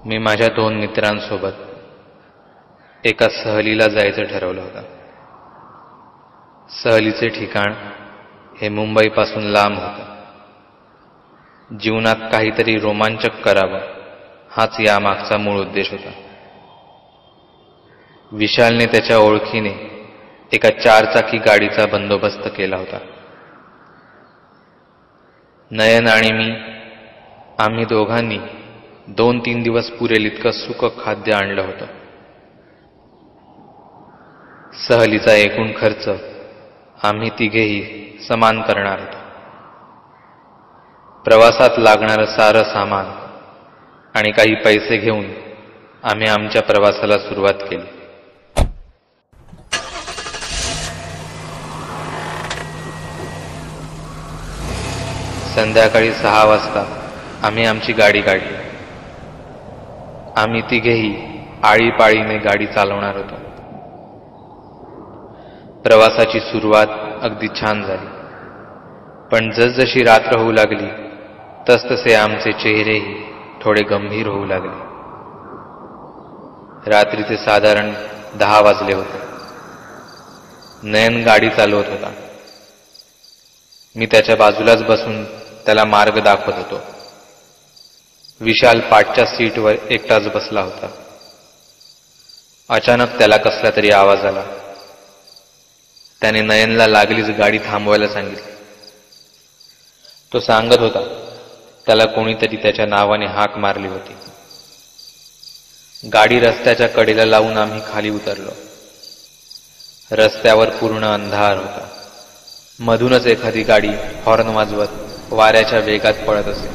मी माझ्या 2 मित्रांसोबत एका सहलीला जायचं ठरवलं होतं. सहलीचे ठिकाण हे मुंबईपासून लांब होतं. जीवनात काहीतरी रोमांचक करावं हाच यामागचा मूळ उद्देश होता. विशालने त्याच्या ओळखीने एका 4-चाकी गाडीचा बंदोबस्त केला होता. नयन आणि मी आम्ही दोघांनी 2-3 दिवस पुरेल इतकं सुकं खाद्य आणलं होतं. सहलीचा एकूण खर्च आम्ही तिघेही समान करणार होतो. प्रवासात लागणारं सारं सामान आणि काही पैसे घेऊन आम्ही आमच्या प्रवासाला सुरुवात केली. संध्याकाळी 6 वाजता आम्ही आमची गाडी काढली. आम्ही तिघेही आळीपाळीने गाडी चालवणार होतो. प्रवासाची सुरुवात अगदी छान झाली, पण जसजशी रात्र होऊ लागली तसतसे आमचे चेहरेही थोडे गंभीर होऊ लागले. रात्रीचे साधारण 10 वाजले होते. नयन गाडी चालवत होता. मी त्याच्या बाजूलाच बसून त्याला मार्ग दाखवत होतो. विशाल पाठच्या सीटवर एकटाच बसला होता. अचानक त्याला कसला तरी आवाज आला. त्याने नयनला लागलीच गाडी थांबवायला सांगितली. तो सांगत होता त्याला कोणीतरी त्याच्या नावाने हाक मारली होती. गाडी रस्त्याच्या कडेला लावून आम्ही खाली उतरलो. रस्त्यावर पूर्ण अंधार होता. मधूनच एखादी गाडी हॉर्न वाजवत वाऱ्याच्या वेगात पळत असे.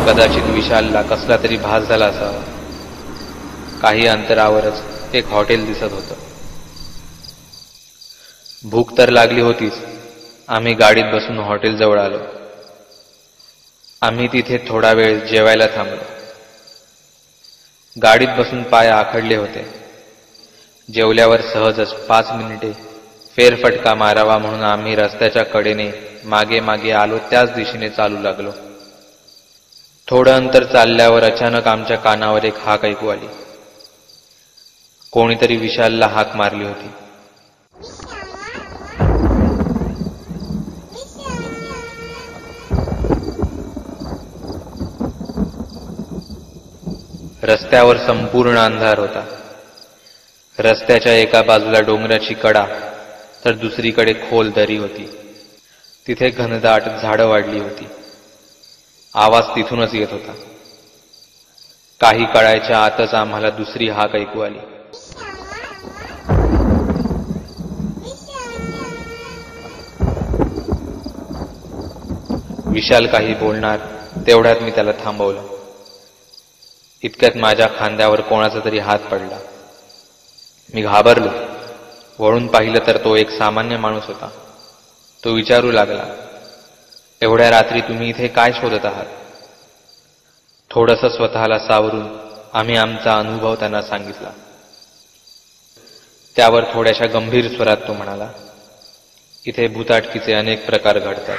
कदाचित विशालला कसला तरी भास झाला असावा. काही अंतरावरच एक हॉटेल दिसत होतं. भूक तर लागली होतीच. आम्ही गाडीत बसून हॉटेलजवळ आलो. आम्ही तिथे थोडा वेळ जेवायला थांबलो. गाडीत बसून पाय आखडले होते. जेवल्यावर सहजच 5 मिनिटे फेरफटका मारावा म्हणून आम्ही रस्त्याच्या कडेने मागे मागे आलो त्याच दिशेने चालू लागलो. थोडं अंतर चालल्यावर अचानक आमच्या कानावर एक हाक ऐकू आली. कोणीतरी विशालला हाक मारली होती. रस्त्यावर संपूर्ण अंधार होता. रस्त्याच्या एका बाजूला डोंगराची कडा तर दुसरीकडे खोल दरी होती. तिथे घनदाट झाडं वाढली होती. आवाज तिथूनच येत होता. काही काळाच्या आतच आम्हाला दुसरी हाक ऐकू आली. विशाल काही बोलणार तेवढ्यात मी त्याला थांबवलं. इतक्यात माझ्या खांद्यावर कोणाचा तरी हात पडला. मी घाबरलो. वळून पाहिलं तर तो एक सामान्य माणूस होता. तो विचारू लागला, एवढ्या रात्री तुम्ही इथे काय शोधत आहात? थोडंसं स्वतःला सावरून आम्ही आमचा अनुभव त्यांना सांगितला. त्यावर थोड्याशा गंभीर स्वरात तो म्हणाला, इथे भूताटकीचे अनेक प्रकार घडतात.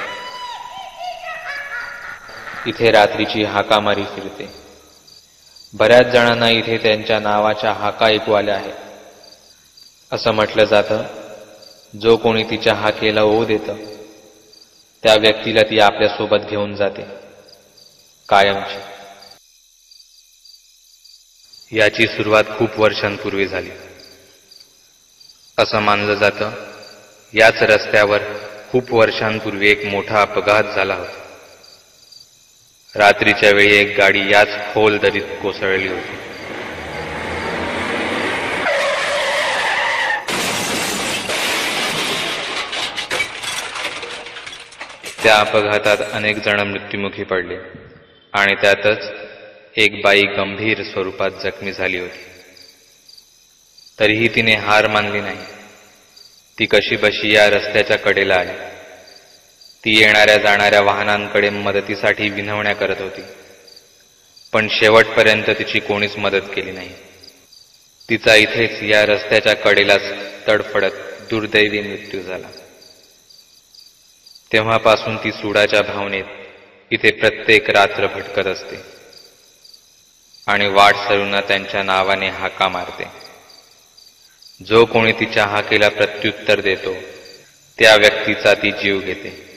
इथे रात्रीची हाकामारी फिरते. बऱ्याच जणांना इथे त्यांच्या नावाच्या हाका ऐकू आल्या आहेत. असं म्हटलं जातं, जो कोणी तिच्या हाकेला ओ देतं त्या व्यक्तीला ती आपल्यासोबत घेऊन जाते कायमची. याची सुरुवात खूप वर्षांपूर्वी झाली. असं मानलं जातं याच रस्त्यावर खूप वर्षांपूर्वी एक मोठा अपघात झाला होता. रात्रीच्या वेळी एक गाडी याच खोल दरीत कोसळली होती. त्या अपघातात अनेक जण मृत्युमुखी पडले आणि त्यातच एक बाई गंभीर स्वरूपात जखमी झाली होती. तरीही तिने हार मानली नाही. ती कशीबशी या रस्त्याच्या कडेला आली. ती येणाऱ्या जाणाऱ्या वाहनांकडे मदतीसाठी विनवण्या करत होती, पण शेवटपर्यंत तिची कोणीच मदत केली नाही. तिचा इथेच या रस्त्याच्या कडेलाच तडफडत दुर्दैवी मृत्यू झाला. तेव्हापासून ती सुडाच्या भावनेत इथे प्रत्येक रात्र भटकत असते. आणि वाटसरूंना त्यांच्या नावाने हाका मारते. जो कोणी तिच्या हाकेला प्रत्युत्तर देतो त्या व्यक्तीचा ती जीव घेते.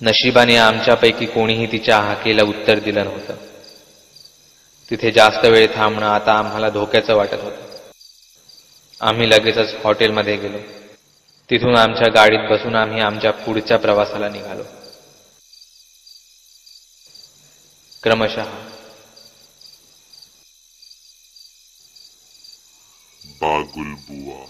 नशिबाने आमच्यापैकी कोणीही तिच्या हाकेला उत्तर दिलं नव्हतं. तिथे जास्त वेळ थांबणं आता आम्हाला धोक्याचं वाटत होतं. आम्ही लगेचच हॉटेलमध्ये गेलो. तिथून आमच्या गाडीत बसून आम्ही आमच्या पुढच्या प्रवासाला निघालो. क्रमशः बागुलबुवा.